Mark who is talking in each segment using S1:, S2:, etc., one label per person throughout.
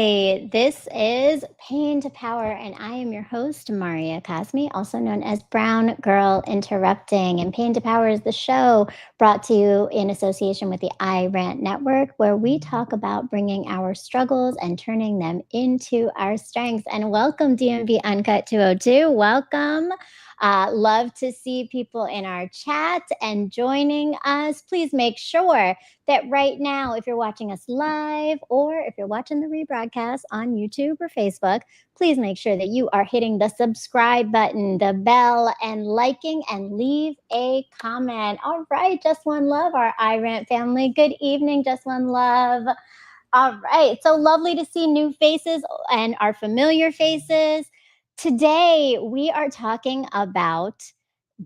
S1: Hi, this is Pain to Power, and I am your host, Maria Cosme, also known as Brown Girl Interrupting. And Pain to Power is the show brought to you in association with the I Rant Network, where we talk about bringing our struggles and turning them into our strengths. And welcome, DMV Uncut 202. Welcome. Love to see people in our chat and joining us. Please make sure that right now, if you're watching us live or if you're watching the rebroadcast on YouTube or Facebook, please make sure that you are hitting the subscribe button, the bell, and liking and leave a comment. All right, Just One Love, our iRant family. Good evening, Just One Love. All right, so lovely to see new faces and our familiar faces. Today, we are talking about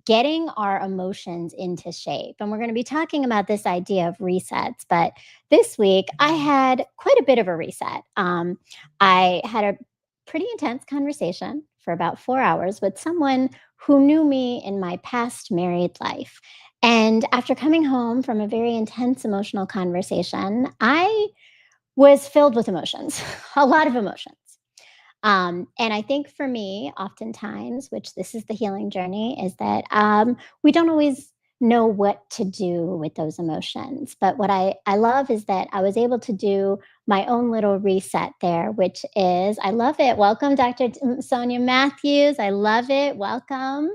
S1: getting our emotions into shape. And we're going to be talking about this idea of resets. But this week, I had quite a bit of a reset. I had a pretty intense conversation for about 4 hours with someone who knew me in my past married life. And after coming home from a very intense emotional conversation, I was filled with emotions, a lot of emotions. And I think for me, oftentimes, which this is the healing journey, is that we don't always know what to do with those emotions. But what I love is that I was able to do my own little reset there, which is, I love it. Welcome, Dr. Sonia Matthews. I love it. Welcome.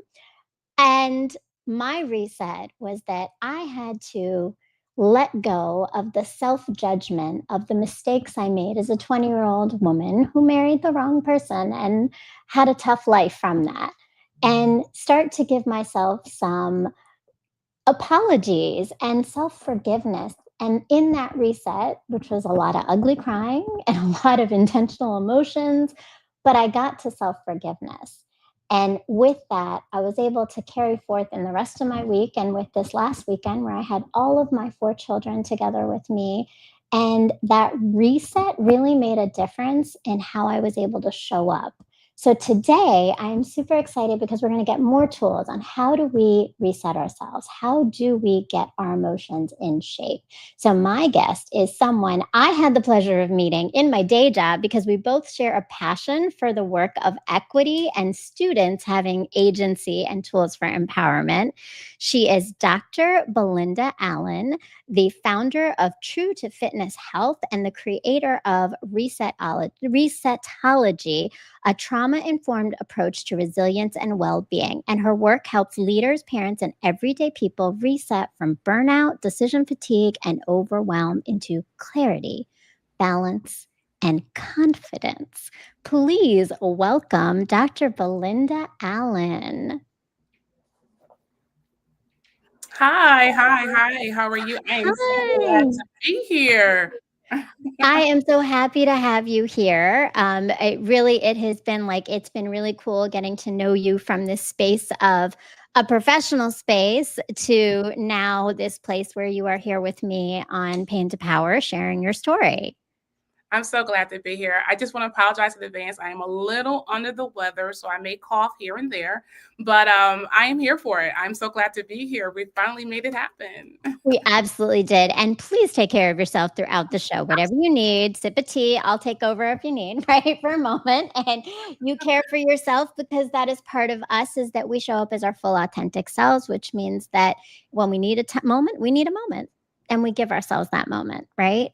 S1: And my reset was that I had to let go of the self judgment of the mistakes I made as a 20-year-old woman who married the wrong person and had a tough life from that, and start to give myself some apologies and self forgiveness. And in that reset, which was a lot of ugly crying and a lot of intentional emotions, but I got to self forgiveness. And with that, I was able to carry forth in the rest of my week and with this last weekend where I had all of my 4 children together with me. And that reset really made a difference in how I was able to show up. So today I'm super excited because we're going to get more tools on how do we reset ourselves? How do we get our emotions in shape? So my guest is someone I had the pleasure of meeting in my day job because we both share a passion for the work of equity and students having agency and tools for empowerment. She is Dr. Belinda Allen, the founder of True to Fitness Health and the creator of Resetology, a trauma-informed approach to resilience and well-being. And her work helps leaders, parents, and everyday people reset from burnout, decision fatigue, and overwhelm into clarity, balance, and confidence. Please welcome Dr. Belinda Allen.
S2: Hi. How are you? I am so glad
S1: Hi.
S2: to be here.
S1: I am so happy to have you here. It has been it's been really cool getting to know you from this space of a professional space to now this place where you are here with me on Pain to Power, sharing your story.
S2: I'm so glad to be here. I just want to apologize in advance. I am a little under the weather, so I may cough here and there, but I am here for it. I'm so glad to be here. We finally made it happen.
S1: We absolutely did. And please take care of yourself throughout the show. Whatever you need, sip a tea. I'll take over if you need, right, for a moment. And you care for yourself because that is part of us, is that we show up as our full authentic selves, which means that when we need a moment, we need a moment. And we give ourselves that moment, right?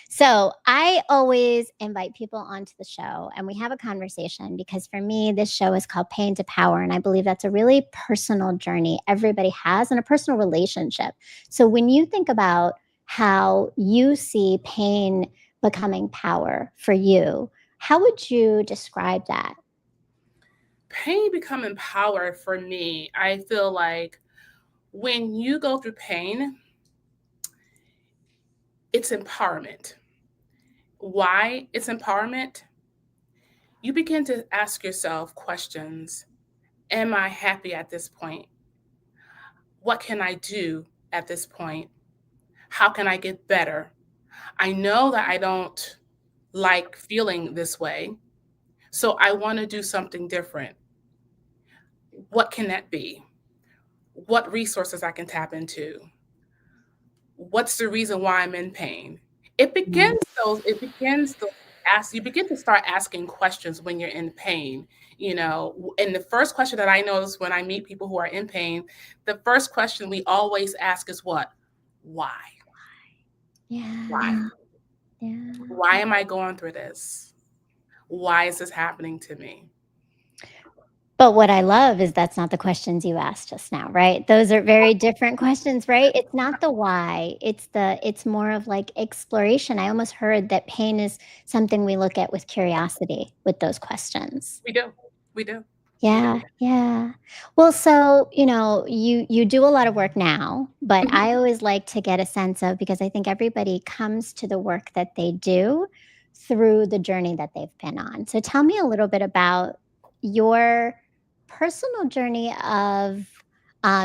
S1: So I always invite people onto the show and we have a conversation because for me, this show is called Pain to Power. And I believe that's a really personal journey everybody has and a personal relationship. So when you think about how you see pain becoming power for you, how would you describe that?
S2: Pain becoming power for me, I feel like when you go through pain, it's empowerment. Why it's empowerment? You begin to ask yourself questions. Am I happy at this point? What can I do at this point? How can I get better? I know that I don't like feeling this way, so I want to do something different. What can that be? What resources I can tap into? What's the reason why I'm in pain? It begins those you begin to start asking questions when you're in pain. And the first question that I notice when I meet people who are in pain, the first question we always ask is what? Why? Why?
S1: Yeah. Yeah.
S2: Why am I going through this? Why is this happening to me?
S1: But what I love is that's not the questions you asked just now, right? Those are very different questions, right? It's not the why. It's more of like exploration. I almost heard that pain is something we look at with curiosity with those questions.
S2: We do. We do. We do.
S1: Yeah, yeah. Well, so, you do a lot of work now, but
S2: Mhm.
S1: I always like to get a sense of because I think everybody comes to the work that they do through the journey that they've been on. So tell me a little bit about your personal journey of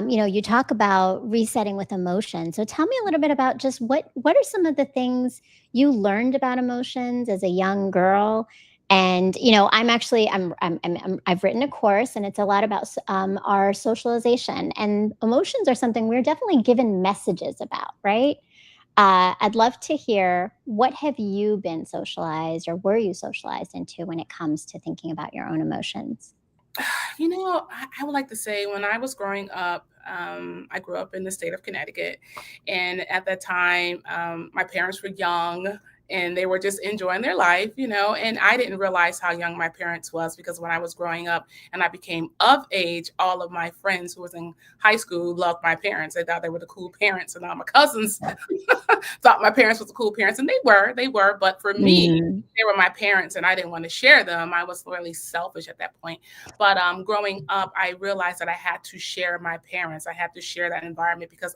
S1: you talk about resetting with emotion. So tell me a little bit about just what are some of the things you learned about emotions as a young girl and I'm actually I've written a course, and it's a lot about our socialization and emotions are something we're definitely given messages about, right? I'd love to hear what have you been socialized or were you socialized into when it comes to thinking about your own emotions?
S2: I would like to say when I was growing up, I grew up in the state of Connecticut. And at that time, my parents were young and they were just enjoying their life, and I didn't realize how young my parents was because when I was growing up and I became of age, all of my friends who was in high school loved my parents. They thought they were the cool parents, and all my cousins thought my parents was the cool parents, and they were. But for me,
S1: Mm,
S2: they were my parents, and I didn't want to share them. I was really selfish at that point. But growing up, I realized that I had to share my parents. I had to share that environment because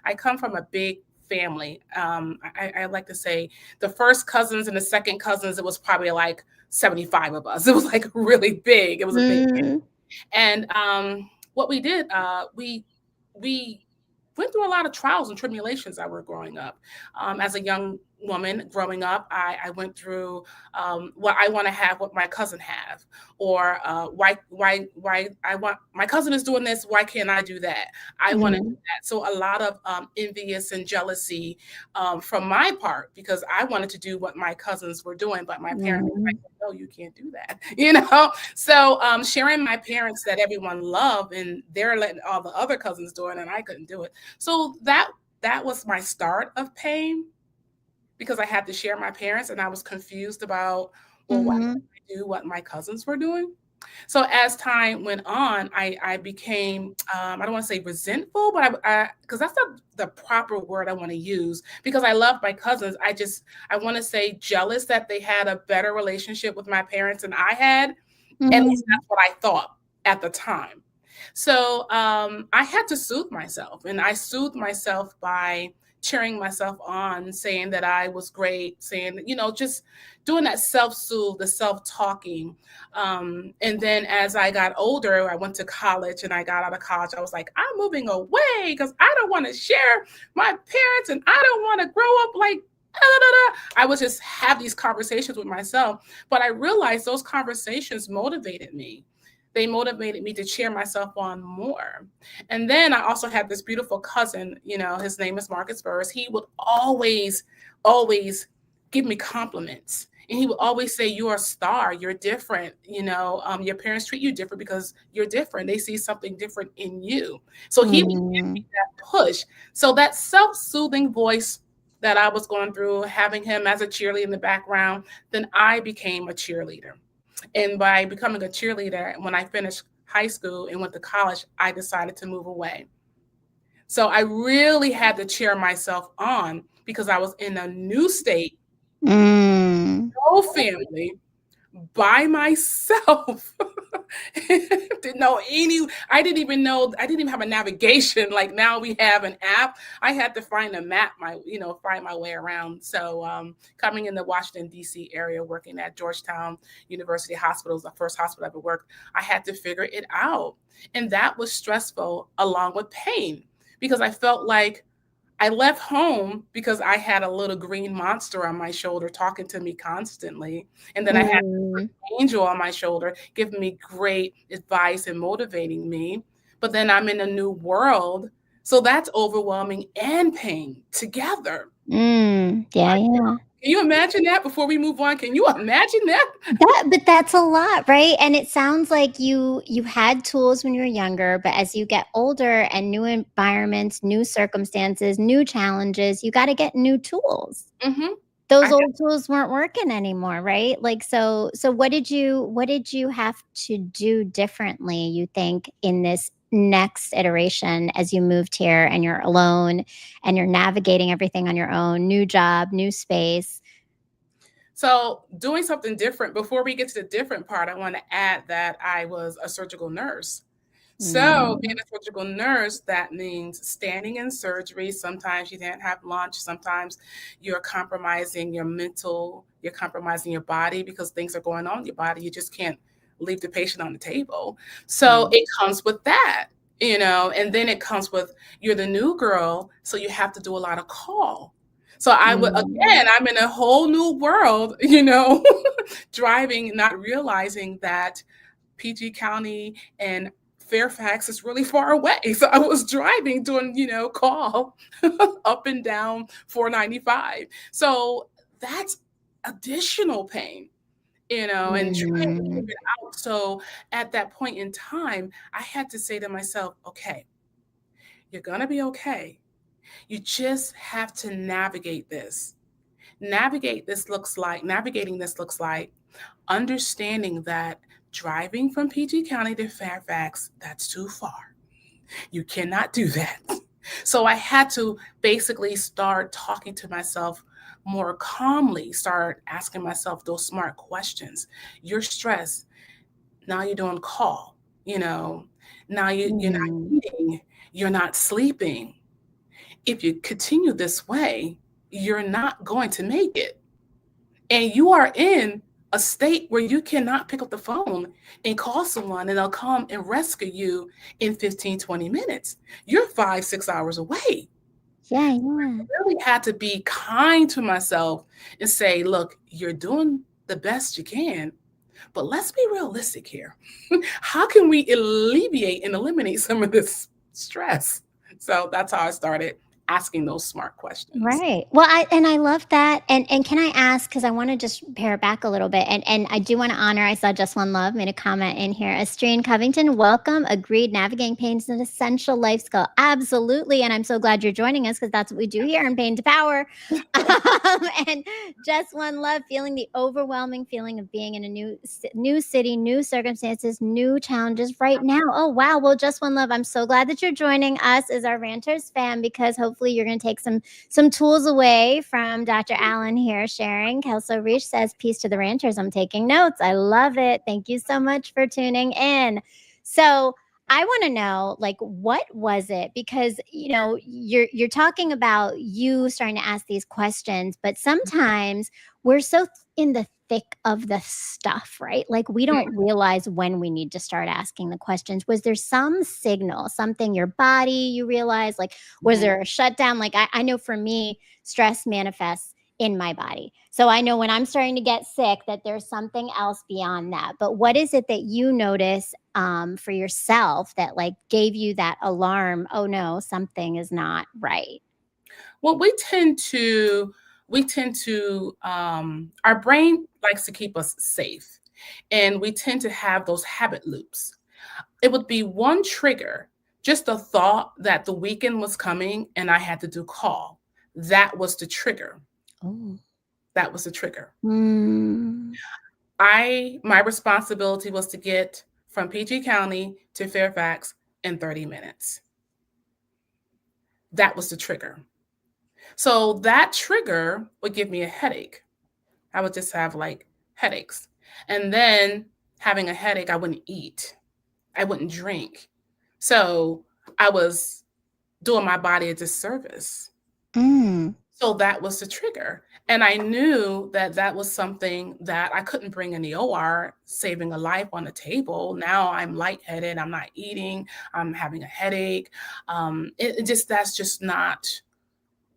S2: I come from a big family. I like to say the first cousins and the second cousins, it was probably like 75 of us. It was like really big. It was a big.
S1: mm,
S2: And what we did, we went through a lot of trials and tribulations that were growing up. As a young woman growing up, I went through what I want to have, what my cousin have, or why I want my cousin is doing this, why can't I do that? I want to do
S1: mhm,
S2: that. So a lot of envious and jealousy from my part because I wanted to do what my cousins were doing, but my parents were like,
S1: mm,
S2: no, you can't do that, you know. So sharing my parents that everyone loved, and they're letting all the other cousins do it, and I couldn't do it. So that was my start of pain because I had to share my parents, and I was confused about, well, why
S1: mhm,
S2: can't I do what my cousins were doing? So as time went on, I became I don't want to say resentful, but I because that's not the proper word I want to use because I love my cousins. I want to say jealous that they had a better relationship with my parents than I had. At least
S1: mhm,
S2: that's what I thought at the time. So I had to soothe myself, and I soothed myself by cheering myself on, saying that I was great, saying, just doing that self soothe, the self talking. And then as I got older, I went to college and I got out of college. I was like, I'm moving away because I don't want to share my parents and I don't want to grow up like. Da, da, da. I would just have these conversations with myself, but I realized those conversations motivated me. They motivated me to cheer myself on more. And then I also had this beautiful cousin, his name is Marcus Burris. He would always give me compliments. And he would always say, "You're a star. You're different. Your parents treat you different because you're different. They see something different in you." So he would give me
S1: mm,
S2: that push. So that self soothing voice that I was going through, having him as a cheerleader in the background, then I became a cheerleader. And by becoming a cheerleader, when I finished high school and went to college, I decided to move away. So I really had to cheer myself on because I was in a new state,
S1: mm,
S2: no family, by myself. didn't know any I didn't even have a navigation like now we have an app. I had to find a map, find my way around. So coming in the Washington DC area, working at Georgetown University Hospital, the first hospital I ever worked, I had to figure it out. And that was stressful along with pain because I felt like I left home because I had a little green monster on my shoulder talking to me constantly. And then I had
S1: mm,
S2: angel on my shoulder, giving me great advice and motivating me. But then I'm in a new world. So that's overwhelming and pain together.
S1: Yeah, yeah.
S2: Can you imagine that before we move on? Can you imagine that?
S1: But that's a lot, right? And it sounds like you had tools when you were younger, but as you get older and new environments, new circumstances, new challenges, you got to get new tools.
S2: Hmm.
S1: Those
S2: I
S1: old tools weren't working anymore, right? Like so what did you have to do differently, you think, in this next iteration as you moved here and you're alone and you're navigating everything on your own, new job, new space?
S2: So, doing something different, before we get to the different part, I want to add that I was a surgical nurse. So, being
S1: Mm.
S2: a surgical nurse, that means standing in surgery. Sometimes you didn't have lunch. Sometimes you're compromising your mental, you're compromising your body because things are going on in your body. You just can't leave the patient on the table. So,
S1: Mm.
S2: it comes with that, and then it comes with you're the new girl. So, you have to do a lot of call. So I would,
S1: Mm.
S2: again, I'm in a whole new world, driving, not realizing that PG County and Fairfax is really far away. So I was driving, doing, call up and down 495. So that's additional pain, and trying to figure
S1: Mhm.
S2: it out. So at that point in time, I had to say to myself, okay, you're going to be okay. You just have to navigate this. Navigating this looks like understanding that driving from PG County to Fairfax, that's too far. You cannot do that. So I had to basically start talking to myself more calmly, start asking myself those smart questions. You're stressed. Now you're doing call, you know. Now you're not
S1: Mm.
S2: eating, you're not sleeping. If you continue this way, you're not going to make it. And you are in a state where you cannot pick up the phone and call someone and they'll come and rescue you in 15, 20 minutes. You're 5, 6 hours away.
S1: Yeah,
S2: I
S1: yeah.
S2: really had to be kind to myself and say, look, you're doing the best you can, but let's be realistic here. How can we alleviate and eliminate some of this stress? So that's how I started asking those smart questions.
S1: Right. Well, I love that. And can I ask, because I want to just pare back a little bit, and I do want to honor. I saw Just One Love made a comment in here. Estrine Covington, welcome. Agreed. Navigating pain is an essential life skill. Absolutely. And I'm so glad you're joining us because that's what we do here in Pain to Power. And Just One Love, feeling the overwhelming feeling of being in a new city, new circumstances, new challenges right now. Oh wow. Well, Just One Love, I'm so glad that you're joining us as our Ranters fan, because hopefully you're going to take some tools away from Dr. Allen here sharing. Kelso Reach says, peace to the ranchers. I'm taking notes. I love it. Thank you so much for tuning in. So I want to know, like, what was it? Because you're talking about you starting to ask these questions, but sometimes we're so in the thick of the stuff, right? Like we don't realize when we need to start asking the questions. Was there some signal, something your body you realize, like was
S2: Mhm.
S1: there a shutdown? Like I know for me, stress manifests in my body. So I know when I'm starting to get sick that there's something else beyond that. But what is it that you notice for yourself that like gave you that alarm? Oh no, something is not right.
S2: Well, our brain likes to keep us safe, and we tend to have those habit loops. It would be one trigger, just a thought that the weekend was coming and I had to do call. That was the trigger.
S1: Oh.
S2: That was the trigger.
S1: Mm.
S2: My responsibility was to get from PG County to Fairfax in 30 minutes. That was the trigger. So that trigger would give me a headache. I would just have like headaches. And then having a headache, I wouldn't eat, I wouldn't drink. So I was doing my body a disservice.
S1: Mm.
S2: So that was the trigger. And I knew that that was something that I couldn't bring in the OR, saving a life on the table. Now I'm lightheaded, I'm not eating, I'm having a headache. That's just not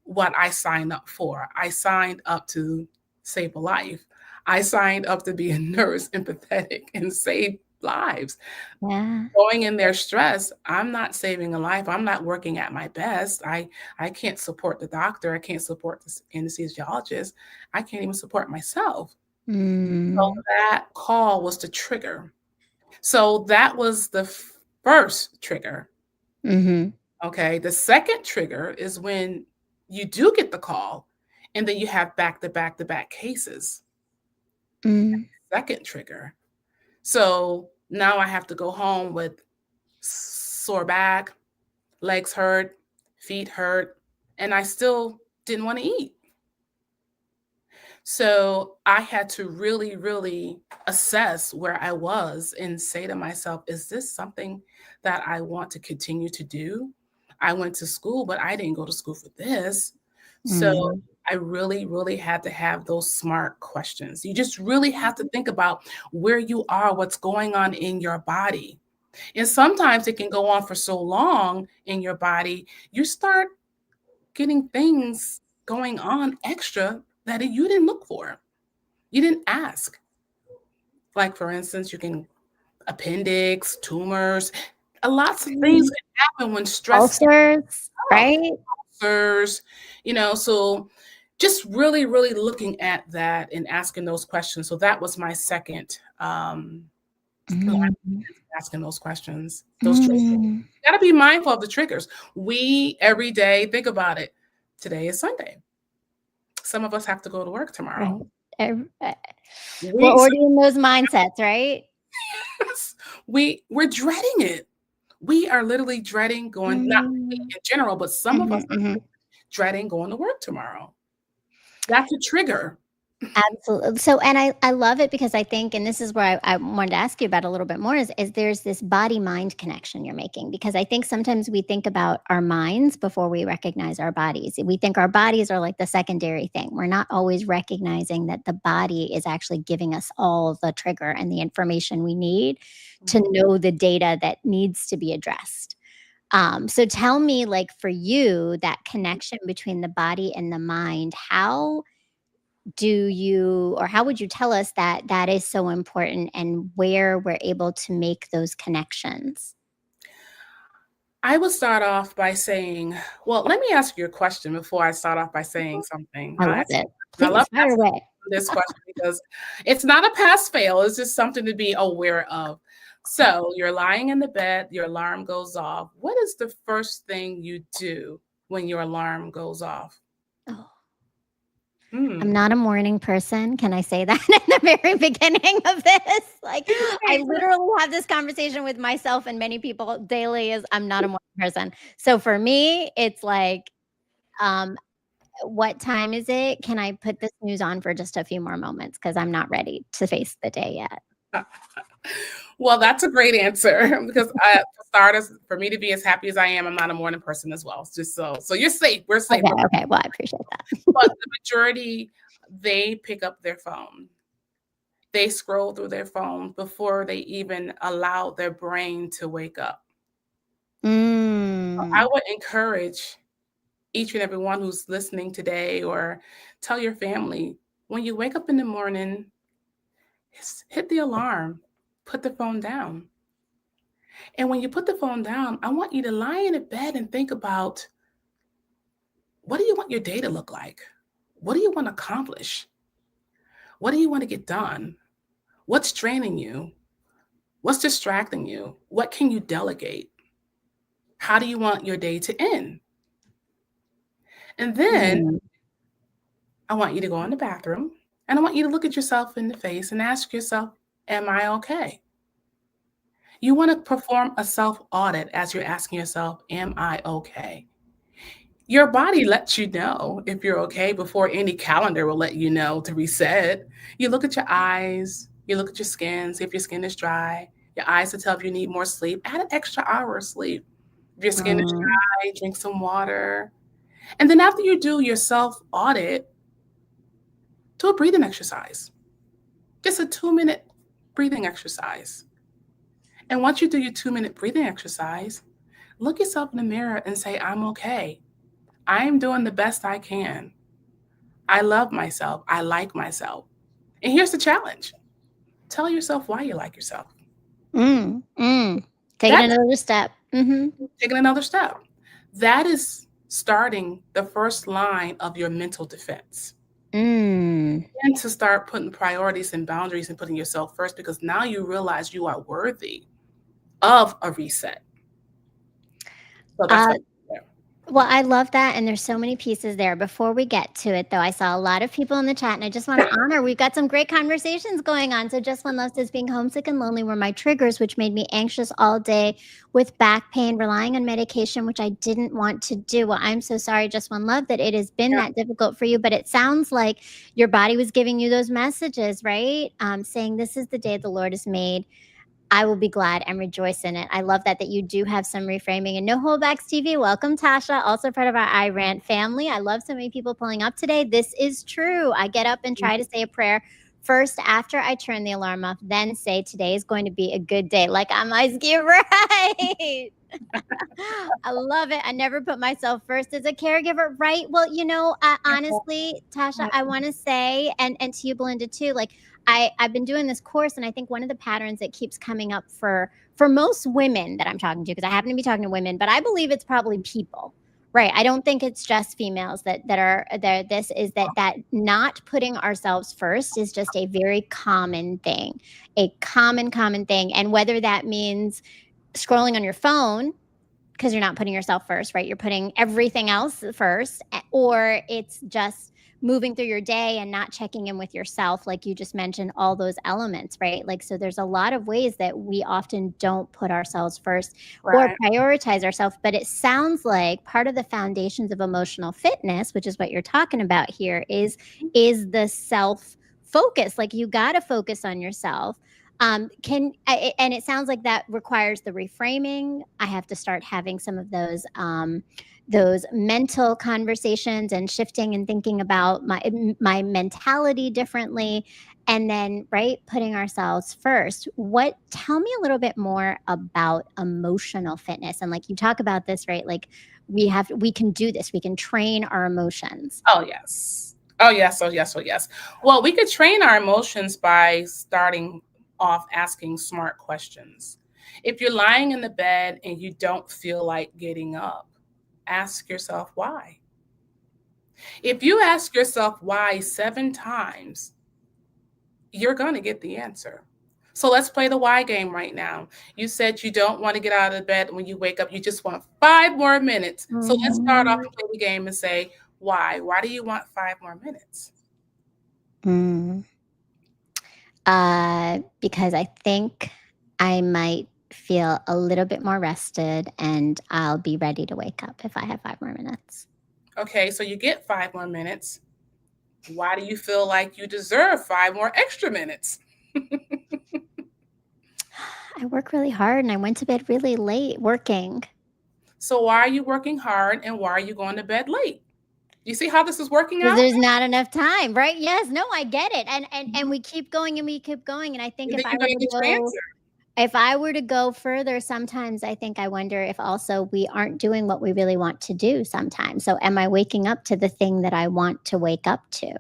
S2: what I signed up for. I signed up to save a life. I signed up to be a nurse, empathetic, and save lives.
S1: Yeah.
S2: Going in their stress, I'm not saving a life. I'm not working at my best. I can't support the doctor. I can't support the anesthesiologist. I can't even support myself. So
S1: Mm.
S2: that call was the trigger. So that was the first trigger.
S1: Mhm.
S2: Okay. The second trigger is when you do get the call and then you have back to back to back cases.
S1: Mm.
S2: Second trigger. So now I have to go home with sore back, legs hurt, feet hurt, and I still didn't want to eat. So I had to really, really assess where I was and say to myself, is this something that I want to continue to do? I went to school, but I didn't go to school for this. So
S1: Mm.
S2: I really, really had to have those smart questions. You just really have to think about where you are, what's going on in your body. And sometimes it can go on for so long in your body, you start getting things going on extra that you didn't look for. You didn't ask. Like, for instance, you can appendix, tumors, lots of things
S1: Mm.
S2: can happen when stress is
S1: Ulcers,
S2: up,
S1: right?
S2: ulcers, so just really, really looking at that and asking those questions. So that was my second line of
S1: Mm.
S2: defense, asking those questions, those triggers.
S1: Mm.
S2: You gotta be mindful of the triggers. We every day think about it. Today is Sunday. Some of us have to go to work
S1: Right.
S2: tomorrow.
S1: Ev We're
S2: We
S1: already in those mindsets, right?
S2: we're dreading it. We are literally dreading going, not we
S1: Mm.
S2: in general, but some of us
S1: Mhm,
S2: are
S1: mhm.
S2: dreading going to work tomorrow. That's a trigger.
S1: Absolutely. So, and I love it because I think, and this is where I wanted to ask you about a little bit more is there's this body mind connection you're making because I think sometimes we think about our minds before we recognize our bodies. We think our bodies are like the secondary thing. We're not always recognizing that the body is actually giving us all the trigger and the information we need to
S2: Mhm.
S1: know the data that needs to be addressed. So tell me, like for you, that connection between the body and the mind, how do you or how would you tell us that that is so important and where we're able to make those connections?
S2: I will start off by saying, well, let me ask you a question before I start off by saying something.
S1: I
S2: I'll
S1: love
S2: ask you
S1: it.
S2: a question. I love
S1: Please fire
S2: asking
S1: away.
S2: this question because it's not a pass fail, it's just something to be aware of.
S1: Okay.
S2: So you're lying in the bed, your alarm goes off. What is the first thing you do when your alarm goes off?
S1: Oh, I'm
S2: Hmm.
S1: not a morning person. Can I say that in the very beginning of this? Like,
S2: You can
S1: I
S2: say that.
S1: literally have this conversation with myself and many people daily is I'm not a morning person. So for me, it's like, um, what time is it? Can I put this news on for just a few more moments? Because I'm not ready to face the day yet.
S2: Well, that's a great answer because for starters, for me to be as happy as I am, I'm not a morning person as well. Just so you're safe. We're safe.
S1: Okay, okay. Well, I appreciate that.
S2: But the majority, they pick up their phone. They scroll through their phone before they even allow their brain to wake up. I
S1: Mm.
S2: would encourage each and every one who's listening today, or tell your family, when you wake up in the morning, hit the alarm, put the phone down. And when you put the phone down, I want you to lie in a bed and think about, what do you want your day to look like? What do you want to accomplish? What do you want to get done? What's draining you? What's distracting you? What can you delegate? How do you want your day to end? And then
S1: Mm.
S2: I want you to go in the bathroom and I want you to look at yourself in the face and ask yourself, am I okay? You want to perform a self audit as you're asking yourself, am I okay? Your body lets you know if you're okay before any calendar will let you know to reset. You look at your eyes, you look at your skin, see if your skin is dry. Your eyes will tell if you need more sleep. Add an extra hour of sleep. If your skin is
S1: Mm.
S2: dry, drink some water. And then after you do your self audit, do a breathing exercise. Just a 2-minute breathing exercise. And once you do your 2-minute breathing exercise, look yourself in the mirror and say, I'm okay. I am doing the best I can. I love myself. I like myself. And here's the challenge, tell yourself why you like yourself.
S1: Mm, mm. Taking
S2: That's
S1: another step. Mhm.
S2: taking another step. That is starting the first line of your mental defense.
S1: Mm.
S2: And to start putting priorities and boundaries and putting yourself first, because now you realize you are worthy of a reset. So that's
S1: Uh,
S2: what.
S1: well, I love that, and there's so many pieces there. Before we get to it, though, I saw a lot of people in the chat, and I just want to honor. We've got some great conversations going on. So, just one love says, being homesick and lonely were my triggers, which made me anxious all day with back pain, relying on medication, which I didn't want to do. Well, I'm so sorry, just one love, that it has been
S2: Yeah,
S1: that difficult for you. But it sounds like your body was giving you those messages, right? Saying, "This is the day the Lord has made. I will be glad and rejoice in it." I love that you do have some reframing and no holdbacks TV. Welcome, Tasha, also part of our I Rant family. I love so many people pulling up today. This is true. I get up and try to say a prayer first after I turn the alarm off, then say today is going to be a good day. Like I'm ice cube, right? I love it. I never put myself first as a caregiver, right? Well, honestly, Tasha, I want to say, and to you, Belinda, too. Like I've been doing this course, and I think one of the patterns that keeps coming up for most women that I'm talking to, because I happen to be talking to women, but I believe it's probably people. Right. I don't think it's just females that are there. This is that not putting ourselves first is just a very common thing, a common thing. And whether that means scrolling on your phone because you're not putting yourself first, right? You're putting everything else first, or it's just moving through your day and not checking in with yourself, like you just mentioned, all those elements, right? Like, so there's a lot of ways that we often don't put ourselves first or
S2: right.
S1: prioritize ourselves. But it sounds like part of the foundations of emotional fitness, which is what you're talking about here, is the self focus. Like you got to focus on yourself. And it sounds like that requires the reframing. I have to start having some of those mental conversations and shifting and thinking about my mentality differently, and then right, putting ourselves first. What Tell me a little bit more about emotional fitness, and like you talk about this, right? Like we can do this. We can train our emotions.
S2: Oh, yes. Oh, yes. Oh, yes. Oh, yes. Well, we could train our emotions by starting off asking smart questions. If you're lying in the bed and you don't feel like getting up, ask yourself why. If you ask yourself why 7 times, you're going to get the answer. So let's play the why game right now. You said you don't want to get out of bed when you wake up. You just want 5 more minutes. So let's start off
S1: Mhm.
S2: and play the game and say, why? Why do you want 5 more minutes?
S1: Mm. Because I think I might feel a little bit more rested and I'll be ready to wake up if I have 5 more minutes.
S2: Okay, so you get 5 more minutes. Why do you feel like you deserve 5 more extra minutes?
S1: I work really hard and I went to bed really late working.
S2: So why are you working hard and why are you going to bed late? You see how this is working
S1: Because
S2: out?
S1: there's not enough time, right? Yes, no, I get it. And we keep going and we keep going. And I think
S2: And then you're going to get your answer.
S1: if I were to go further, sometimes I think I wonder if also we aren't doing what we really want to do sometimes. So, am I waking up to the thing that I want to wake up to?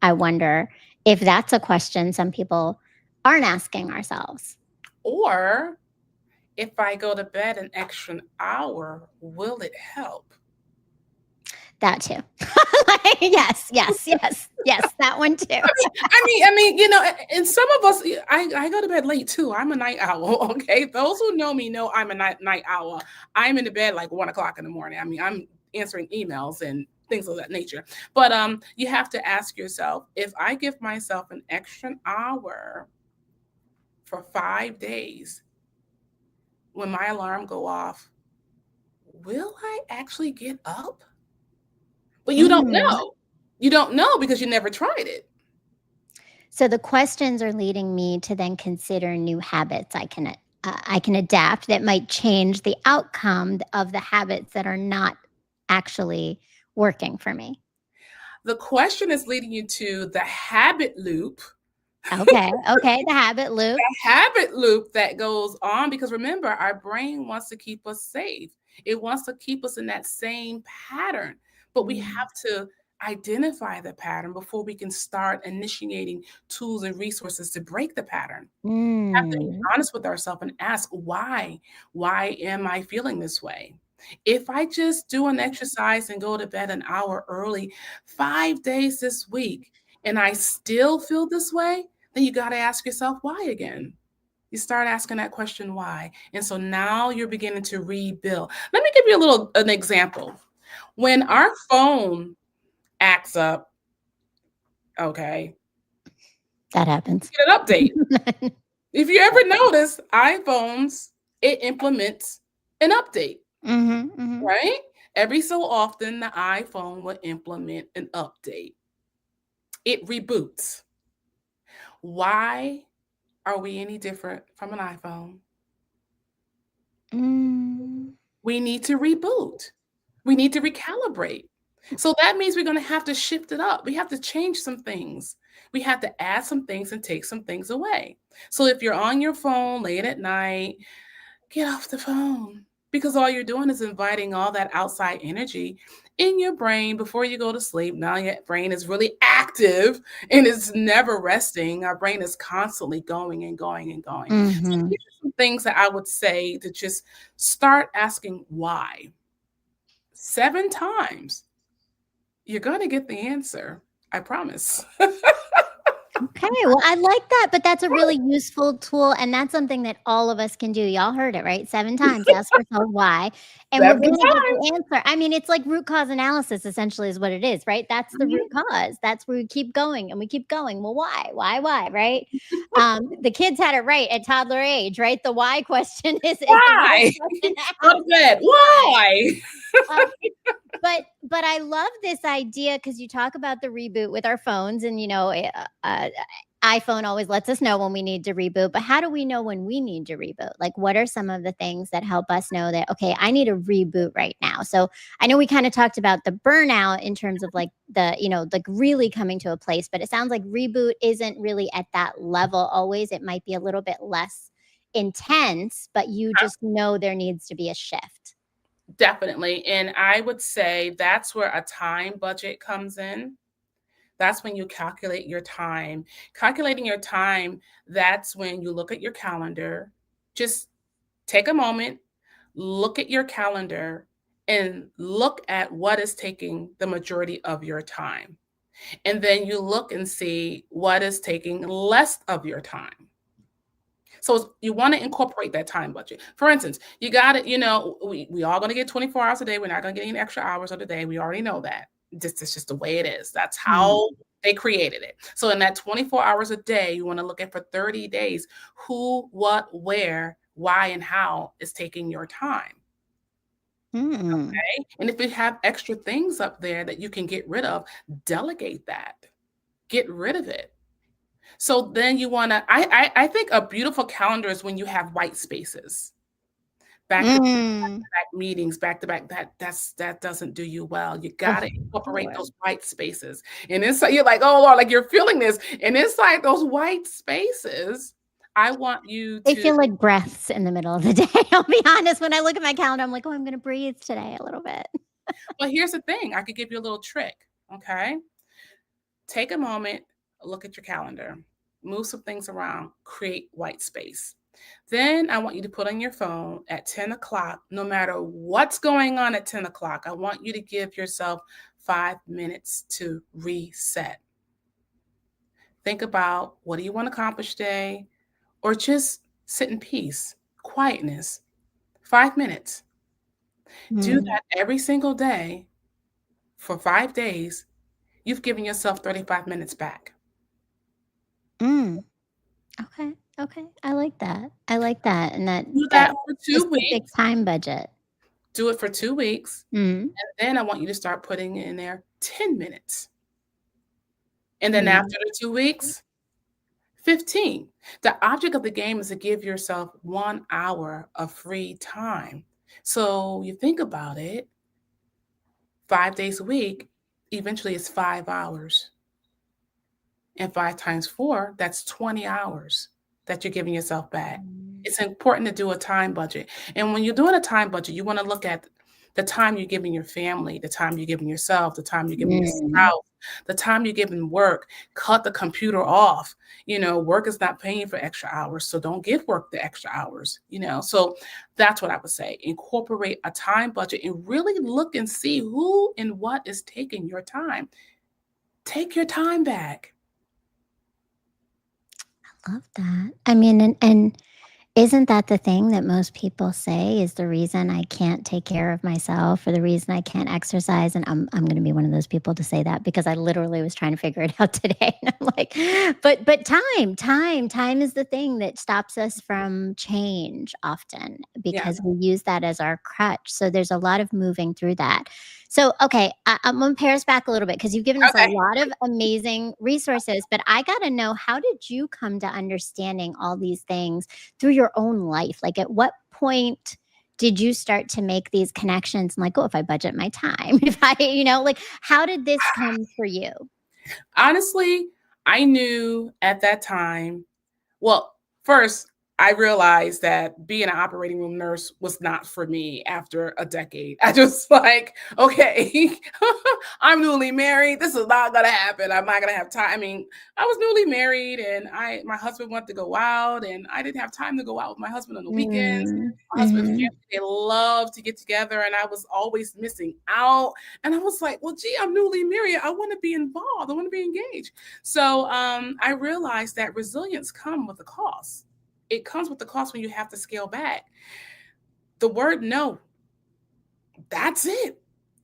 S1: I wonder if that's a question some people aren't asking ourselves.
S2: Or if I go to bed an extra hour, will it help?
S1: That too. Yes, that one too.
S2: And some of us, I go to bed late too. I'm a night owl. Okay, those who know me know I'm a night owl. I'm in the bed like 1 o'clock in the morning. I mean, I'm answering emails and things of that nature. But you have to ask yourself, if I give myself an extra hour for 5 days, when my alarm go off, will I actually get up? But you don't
S1: Mm.
S2: know. You don't know because you never tried it.
S1: So the questions are leading me to then consider new habits I can adapt that might change the outcome of the habits that are not actually working for me.
S2: The question is leading you to the habit loop,
S1: Okay, the habit loop.
S2: that goes on, because remember, our brain wants to keep us safe. It wants to keep us in that same pattern. But we
S1: Mm.
S2: have to identify the pattern before we can start initiating tools and resources to break the pattern. Have to be
S1: Mm.
S2: honest with ourselves and ask why. Why am I feeling this way? If I just do an exercise and go to bed an hour early 5 days this week and I still feel this way, then you got to ask yourself why again. You start asking that question why. And so now you're beginning to rebuild. Let me give you an example. When our phone acts up, okay,
S1: That happens.
S2: get an update. If you ever notice, iPhones, it implements an update,
S1: Mhm, mhm.
S2: right? Every so often, the iPhone will implement an update. It reboots. Why are we any different from an iPhone?
S1: Mm.
S2: We need to reboot. We need to recalibrate. So that means we're going to have to shift it up. We have to change some things. We have to add some things and take some things away. So if you're on your phone late at night, get off the phone because all you're doing is inviting all that outside energy in your brain before you go to sleep. Now your brain is really active and it's never resting. Our brain is constantly going and going and going. So
S1: Mhm.
S2: these are some things that I would say to just start asking why 7 times. You're going to get the answer. I promise.
S1: Okay, well, I like that, but that's a really useful tool, and that's something that all of us can do. Y'all heard it, right? 7 times, ask yourself why, and we're
S2: 7
S1: gonna get
S2: times.
S1: the answer. I mean, it's like root cause analysis essentially is what it is, right? That's the root
S2: Mhm.
S1: cause. That's where we keep going and we keep going. Well, why? Why, right? The kids had it right at toddler age, right? The why question is the right
S2: Why?
S1: question to
S2: Go
S1: ask.
S2: to bed.
S1: Why?
S2: Why?
S1: Um, but I love this idea because you talk about the reboot with our phones, and iPhone always lets us know when we need to reboot. But how do we know when we need to reboot? Like, what are some of the things that help us know that okay, I need a reboot right now? So I know we kind of talked about the burnout in terms of like like really coming to a place, but it sounds like reboot isn't really at that level always. It might be a little bit less intense, but you just know there needs to be a shift.
S2: Definitely. And I would say that's where a time budget comes in. That's when you calculate your time. Calculating your time, that's when you look at your calendar. Just take a moment, look at your calendar, and look at what is taking the majority of your time. And then you look and see what is taking less of your time. So you want to incorporate that time budget. For instance, you got it, we all going to get 24 hours a day. We're not going to get any extra hours of the day. We already know that. It's just the way it is. That's
S1: Mm.
S2: how they created it. So in that 24 hours a day, you want to look at for 30 days who, what, where, why, and how is taking your time.
S1: Mm.
S2: Okay. And if you have extra things up there that you can get rid of, delegate that. Get rid of it. So then you want to, I think a beautiful calendar is when you have white spaces, back to
S1: Mm.
S2: back meetings, back to back. That doesn't do you well. You got
S1: Oh,
S2: to incorporate
S1: Lord.
S2: those white spaces. And inside, you're like, oh Lord, like you're feeling this. And inside those white spaces, I want you
S1: They
S2: to,
S1: feel like breaths in the middle of the day. I'll be honest. When I look at my calendar, I'm like, oh, I'm going to breathe today a little bit.
S2: well, here's the thing. I could give you a little trick. Okay. Take a moment, look at your calendar, move some things around, create white space. Then I want you to put on your phone at 10 o'clock, no matter what's going on at 10 o'clock, I want you to give yourself 5 minutes to reset. Think about what do you want to accomplish today, or just sit in peace, quietness. 5 minutes. Do
S1: Mm.
S2: that every single day for 5 days. You've given yourself 35 minutes back.
S1: Mm. Okay. Okay. I like that. I like that. And
S2: Do
S1: that
S2: that for 2 weeks.
S1: specific time budget.
S2: Do it for 2 weeks.
S1: Mm.
S2: Then I want you to start putting in there 10 minutes. And then
S1: Mm.
S2: after the 2 weeks, 15. The object of the game is to give yourself 1 hour of free time. So you think about it, 5 days a week, eventually it's 5 hours. And 5 times 4, that's 20 hours that you're giving yourself back.
S1: Mm.
S2: It's important to do a time budget. And when you're doing a time budget, you want to look at The time you're giving your family, the time you're giving yourself, the time you're giving your
S1: Mm.
S2: spouse, the time you're giving work. Cut the computer off. Work is not paying for extra hours, so don't give work the extra hours. So that's what I would say. Incorporate a time budget and really look and see who and what is taking your time. Take your time back.
S1: Love that. I mean, and isn't that the thing that most people say is the reason I can't take care of myself or the reason I can't exercise? And I'm going to be one of those people to say that because I literally was trying to figure it out today. And I'm like, but time is the thing that stops us from change often
S2: Yeah.
S1: because we use that as our crutch. So there's a lot of moving through that. So, okay, I'm going to pare us back a little bit because you've given us a
S2: Okay.
S1: lot of amazing resources, but I got to know, how did you come to understanding all these things through your own life? Like, at what point did you start to make these connections and like, oh, if I budget my time, if I, like, how did this come for you?
S2: Honestly, I knew at that time. Well, first, I realized that being an operating room nurse was not for me after a decade. I just like, okay, I'm newly married. This is not gonna happen. I'm not gonna have time. I mean, I was newly married and my husband wanted to go out and I didn't have time to go out with my husband on the weekends.
S1: Mm,
S2: My husband's
S1: mhm,
S2: family, they love to get together and I was always missing out. And I was like, well, gee, I'm newly married. I want to be involved. I want to be engaged. So I realized that resilience comes with a cost. It comes with the cost when you have to scale back. The word no, that's it.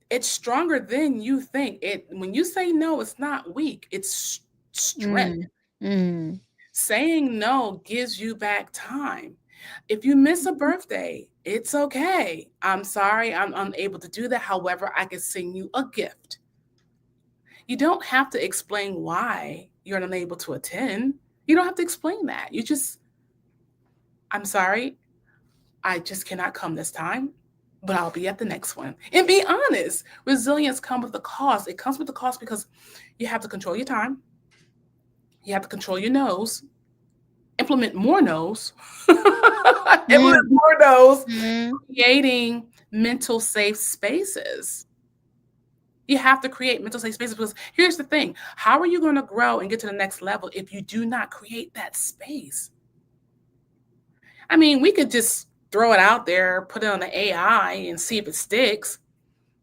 S2: It's stronger than you think. It when you say no, it's not weak. It's strength.
S1: mm, mm.
S2: Saying no gives you back time. If you miss a birthday, it's okay. I'm sorry, I'm unable to do that. However, I can send you a gift. You don't have to explain why you're unable to attend. You don't have to explain that. You just, I'm sorry, I just cannot come this time, but I'll be at the next one. And be honest. Resilience comes with the cost. It comes with the cost because you have to control your time. You have to control your nose, implement more no's, implement
S1: Mm,
S2: more no's,
S1: mhm.
S2: creating mental safe spaces. You have to create mental safe spaces because here's the thing. How are you going to grow and get to the next level if you do not create that space? I mean, we could just throw it out there, put it on the AI and see if it sticks.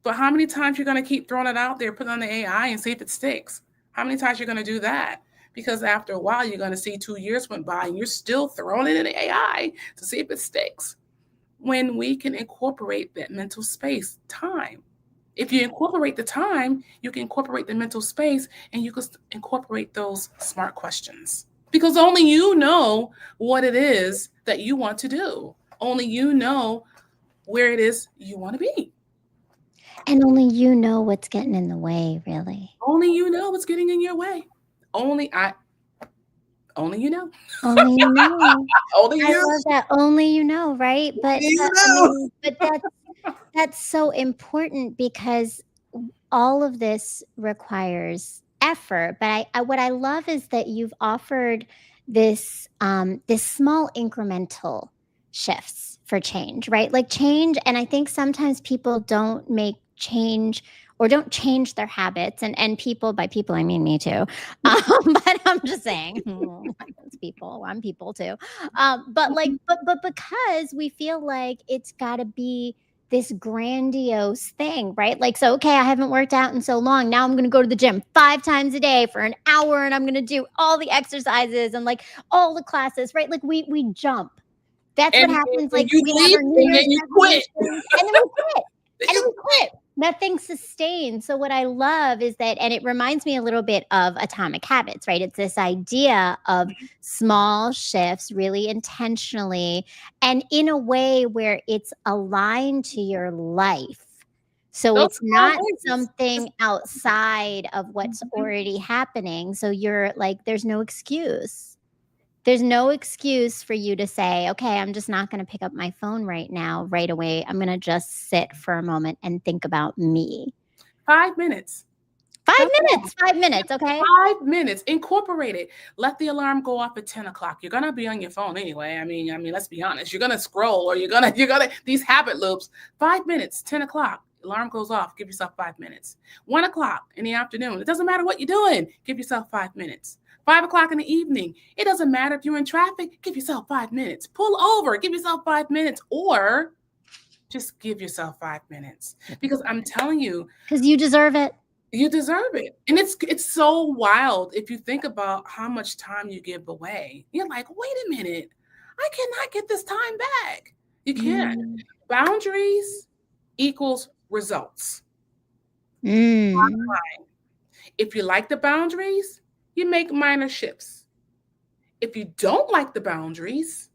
S2: But how many times you're going to keep throwing it out there, put it on the AI and see if it sticks? How many times you're going to do that? Because after a while, you're going to see 2 years went by and you're still throwing it in the AI to see if it sticks. When we can incorporate that mental space, time. If you incorporate the time, you can incorporate the mental space and you can incorporate those smart questions. Because only you know what it is that you want to do. Only you know where it is you want to be.
S1: And only you know what's getting in the way, really.
S2: Only you know what's getting in your way. Only I only you know.
S1: Only you know.
S2: Only
S1: I
S2: you.
S1: love that. Only you know, right? But
S2: Only you
S1: I
S2: know.
S1: mean, but that's so important because all of this requires effort. But I what I love is that you've offered this small incremental shifts for change, right? Like change, and I think sometimes people don't make change or don't change their habits, and people, by people I mean me too. But I'm just saying, it's people. I'm people too. But like, but because we feel like it's got to be this grandiose thing, right? Like, so, okay, I haven't worked out in so long. Now I'm going to go to the gym 5 times a day for an hour and I'm going to do all the exercises and like all the classes, right? Like we jump. That's what happens.
S2: And
S1: Like
S2: you
S1: we have
S2: leave
S1: our New
S2: and then
S1: Year's
S2: you quit.
S1: resolutions and then we quit.
S2: Then
S1: And then
S2: you
S1: we quit. Nothing sustains. So what I love is that, and it reminds me a little bit of Atomic Habits, right? It's this idea of small shifts, really intentionally, and in a way where it's aligned to your life. So
S2: those
S1: it's
S2: small
S1: not
S2: wins.
S1: something outside of what's already happening. So you're like, there's no excuse for you to say, okay, I'm just not going to pick up my phone right now, right away. I'm going to just sit for a moment and think about me.
S2: 5 minutes.
S1: 5
S2: How
S1: minutes, 5 minutes, okay?
S2: 5 minutes. Incorporate it. Let the alarm go off at 10 o'clock. You're gonna be on your phone anyway. I mean, let's be honest. You're gonna scroll or you're gonna these habit loops. 5 minutes, 10 o'clock. Alarm goes off. Give yourself 5 minutes. 1 o'clock in the afternoon. It doesn't matter what you're doing. Give yourself 5 minutes. 5 o'clock in the evening. It doesn't matter if you're in traffic. Give yourself 5 minutes. Pull over. Give yourself 5 minutes. Or just give yourself 5 minutes. Because I'm telling you,
S1: Because you deserve it.
S2: you deserve it. And it's so wild if you think about how much time you give away. You're like, wait a minute, I cannot get this time back. You can't.
S1: Mm.
S2: Boundaries equals results.
S1: Mm.
S2: If you like the boundaries, you make minor shifts. If you don't like the boundaries,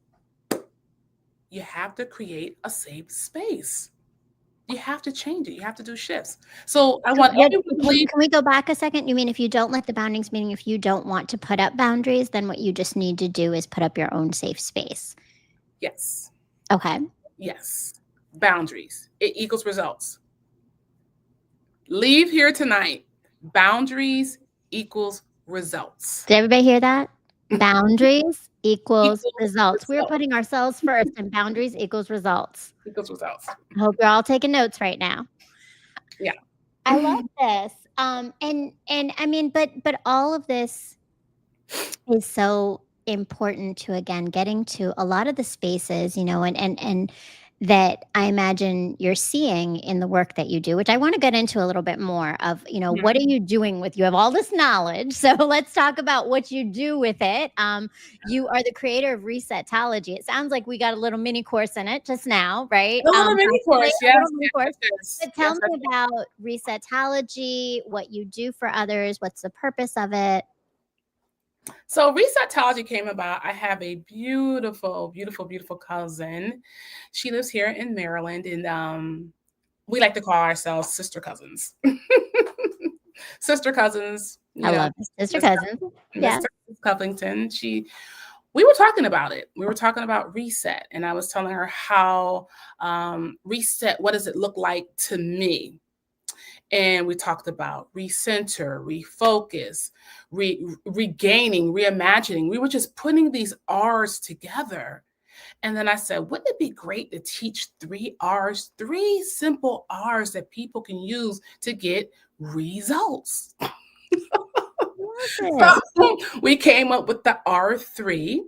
S2: you have to create a safe space. You have to change it. You have to do shifts. So I want
S1: What
S2: everyone to
S1: can
S2: leave.
S1: can we go back a second? You mean if you don't like the boundaries, meaning if you don't want to put up boundaries, then what you just need to do is put up your own safe space.
S2: Yes.
S1: Okay.
S2: Yes. Boundaries. It equals results. Leave here tonight. Boundaries equals results.
S1: Did everybody hear that? Boundaries equals
S2: Equals
S1: results. We're
S2: results.
S1: putting ourselves first, and boundaries equals results.
S2: Equals results.
S1: I hope you're all taking notes right now.
S2: Yeah.
S1: I love this. And I mean, but all of this is so important to, again, getting to a lot of the spaces, and that I imagine you're seeing in the work that you do, which I want to get into a little bit more of, what are you doing with, you have all this knowledge. So let's talk about what you do with it. You are the creator of Resetology. It sounds like we got a little mini course in it just now, right?
S2: A little mini
S1: Possibly
S2: course.
S1: a
S2: Yes.
S1: little mini course.
S2: Yes.
S1: But tell
S2: Yes.
S1: me about Resetology, what you do for others, what's the purpose of it?
S2: So Resetology came about. I have a beautiful, beautiful, beautiful cousin. She lives here in Maryland, and we like to call ourselves sister cousins. Sister cousins.
S1: I love sister cousins. Yeah.
S2: Miss Covington. We were talking about it. We were talking about reset, and I was telling her how reset. What does it look like to me? And we talked about recenter, refocus, regaining, reimagining. We were just putting these R's together. And then I said, wouldn't it be great to teach 3 R's, 3 simple R's that people can use to get results? So we came up with the R3.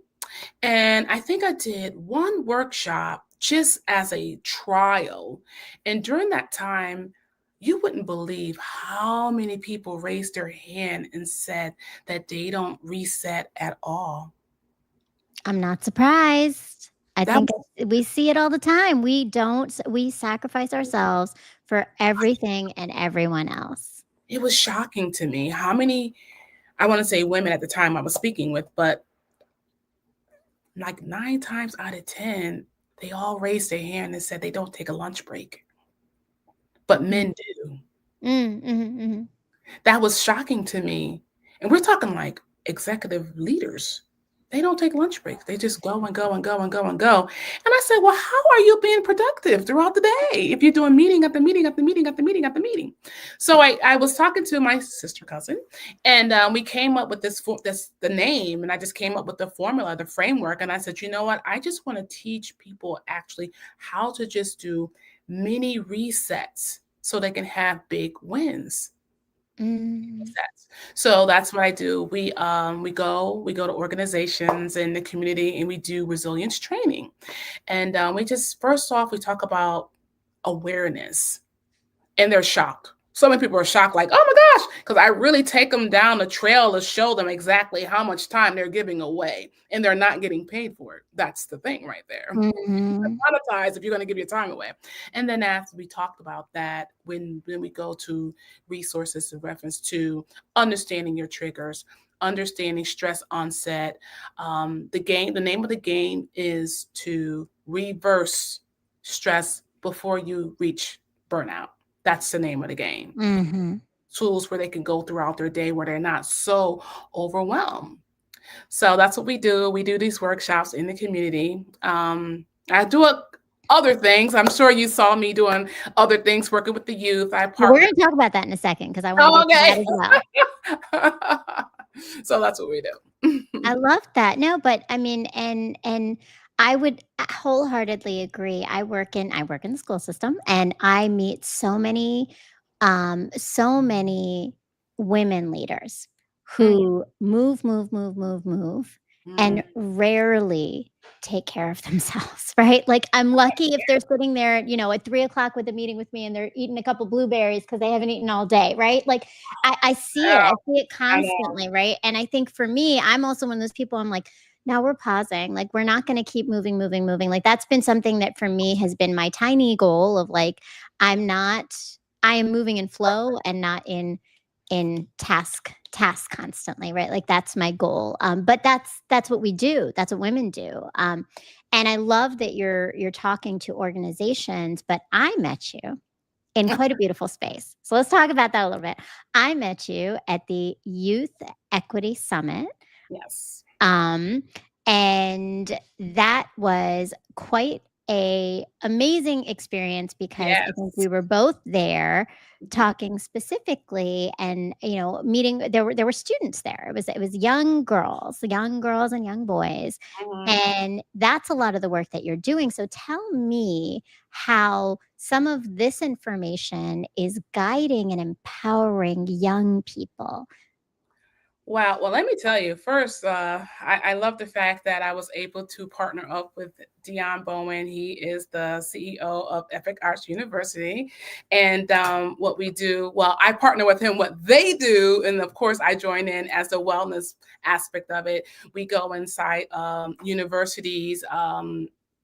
S2: And I think I did one workshop just as a trial. And during that time, you wouldn't believe how many people raised their hand and said that they don't reset at all.
S1: I'm not surprised. I
S2: That
S1: think we see it all the time. We sacrifice ourselves for everything and everyone else.
S2: it was shocking to me how many, I want to say women at the time I was speaking with, but like 9 times out of 10, they all raised their hand and said they don't take a lunch break, but men do.
S1: Mm-hmm.
S2: That was shocking to me. And we're talking like executive leaders. They don't take lunch breaks. They just go and go and go and go and go. And I said, well, how are you being productive throughout the day if you're doing meeting after meeting after meeting after meeting after meeting? So I was talking to my sister cousin, and we came up with the name, and I just came up with the formula, the framework. And I said, you know what? I just want to teach people actually how to just do mini resets so they can have big wins. So that's what I do. We go to organizations in the community, and we do resilience training. And we just, first off, we talk about awareness, and they're shocked. So many people are shocked, like, oh my gosh, because I really take them down the trail to show them exactly how much time they're giving away, and they're not getting paid for it. That's the thing right there. Monetize if you're going to give your time away. And then after we talked about that, when we go to resources in reference to understanding your triggers, understanding stress onset, the name of the game is to reverse stress before you reach burnout. That's the name of the game. Tools where they can go throughout their day where they're not so overwhelmed. So that's what we do. We do these workshops in the community. I do it other things. I'm sure you saw me doing other things, working with the youth. I
S1: Well, we're
S2: partner.
S1: going to talk about that in a second because I want to
S2: Oh,
S1: get to that
S2: okay.
S1: as well.
S2: So that's what we do.
S1: I love that. No, but I mean, and I would wholeheartedly agree. I work in the school system, and I meet so many women leaders
S2: Mm,
S1: who move,
S2: mm.
S1: and rarely take care of themselves, right? Like, I'm lucky if they're sitting there, at 3 o'clock with a meeting with me and they're eating a couple blueberries because they haven't eaten all day, right? Like, I see it. I
S2: Yeah,
S1: see it
S2: I know.
S1: constantly, right? And I think for me, I'm also one of those people. I'm like, now we're pausing. Like, we're not going to keep moving, moving, moving. Like, that's been something that for me has been my tiny goal of like, I'm not. I am moving in flow and not in task constantly, right? Like, that's my goal. But that's what we do. That's what women do. And I love that you're talking to organizations. But I met you in quite a beautiful space. So let's talk about that a little bit. I met you at the Youth Equity Summit.
S2: Yes.
S1: Um, and that was quite a amazing experience because I think
S2: Yes.
S1: we were both there talking specifically and meeting. There were students there. It was young girls and young boys,
S2: Mhm.
S1: and that's a lot of the work that you're doing. So tell me how some of this information is guiding and empowering young people.
S2: Wow. Well, let me tell you first, I love the fact that I was able to partner up with Dion Bowen. He is the CEO of Epic Arts University. And what we do, well, I partner with him, what they do. And of course, I join in as the wellness aspect of it. We go inside universities,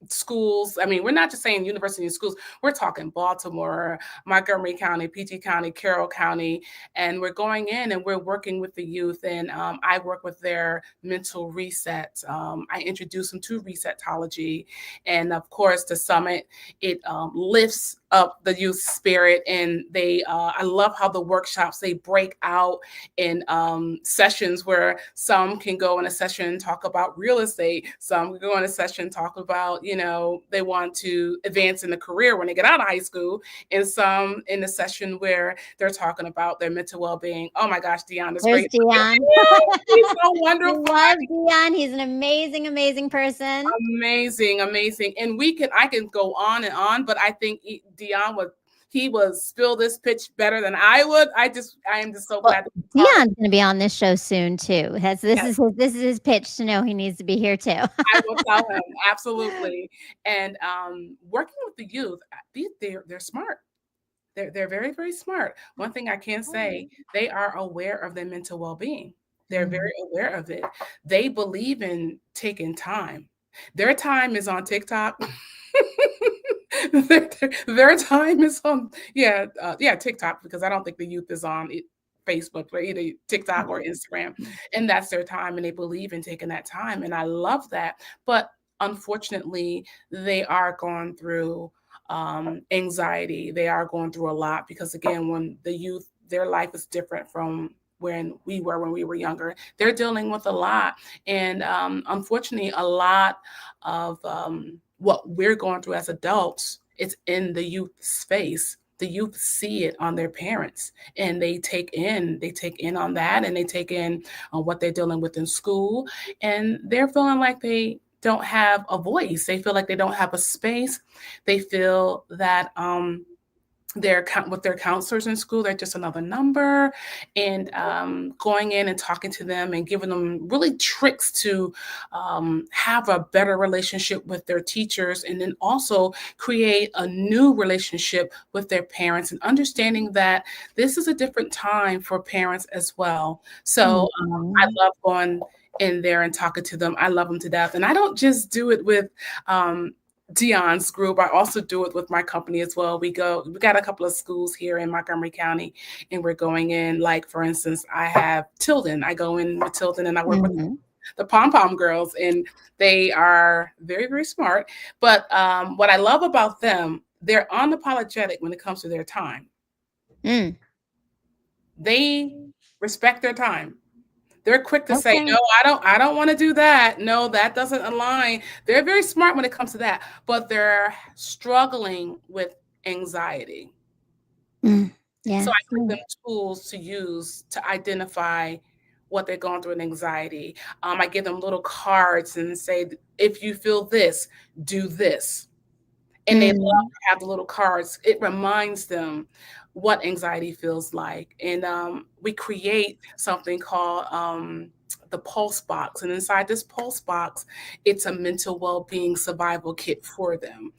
S2: schools. I mean, we're not just saying university and schools, we're talking Baltimore, Montgomery County, PG County, Carroll County, and we're going in and we're working with the youth. And I work with their mental reset. I introduce them to resetology, and of course the summit, it lifts up the youth spirit. And they I love how the workshops, they break out in sessions where some can go in a session talk about real estate, some can go in a session talk about, they want to advance in a career when they get out of high school, and some in a session where they're talking about their mental well-being. Oh my gosh, Dion is
S1: There's
S2: great.
S1: Dion.
S2: He's so
S1: We
S2: wonderful.
S1: love Dion. He's an amazing, amazing person.
S2: Amazing, amazing. And I can go on and on, but I think Dion would spill this pitch better than I would. I am just so
S1: Well,
S2: glad to be part of
S1: Dion's going to be on this show soon too. This
S2: it.
S1: is his pitch to know he needs to be here too.
S2: I will tell him, absolutely. And working with the youth, they're smart. They're very, very smart. One thing I can say, they are aware of their mental well-being. They're
S1: Mhm.
S2: very aware of it. They believe in taking time. Their time is on TikTok. their time is on, TikTok, because I don't think the youth is on Facebook, or either TikTok or Instagram, and that's their time, and they believe in taking that time, and I love that. But unfortunately, they are going through anxiety. They are going through a lot because, again, when the youth, their life is different from when we were younger. They're dealing with a lot, and unfortunately, a lot of what we're going through as adults, it's in the youth space. The youth see it on their parents, and they take in on that, and they take in on what they're dealing with in school, and they're feeling like they don't have a voice. They feel like they don't have a space. They feel that with their counselors in school, they're just another number. And going in and talking to them and giving them really tricks to have a better relationship with their teachers, and then also create a new relationship with their parents, and understanding that this is a different time for parents as well. So I
S1: Mhm.
S2: love going in there and talking to them. I love them to death. And I don't just do it with Dion's group. I also do it with my company as well. We got a couple of schools here in Montgomery County, and we're going in, like, for instance, I have Tilden. I go in with Tilden and I work with
S1: Mhm.
S2: the Pom Pom girls, and they are very, very smart. But what I love about them, they're unapologetic when it comes to their time.
S1: Mm.
S2: They respect their time. They're quick to say,
S1: Okay.
S2: "No, I don't wanna do that. No, that doesn't align." They're very smart when it comes to that, but they're struggling with anxiety.
S1: Mm.
S2: So
S1: Yeah.
S2: I give them
S1: Mm.
S2: tools to use to identify what they're going through in anxiety. I give them little cards and say, "If you feel this, do this." And they love
S1: Mm.
S2: to have the little cards. It reminds them what anxiety feels like. And we create something called the pulse box. And inside this pulse box, it's a mental well-being survival kit for them.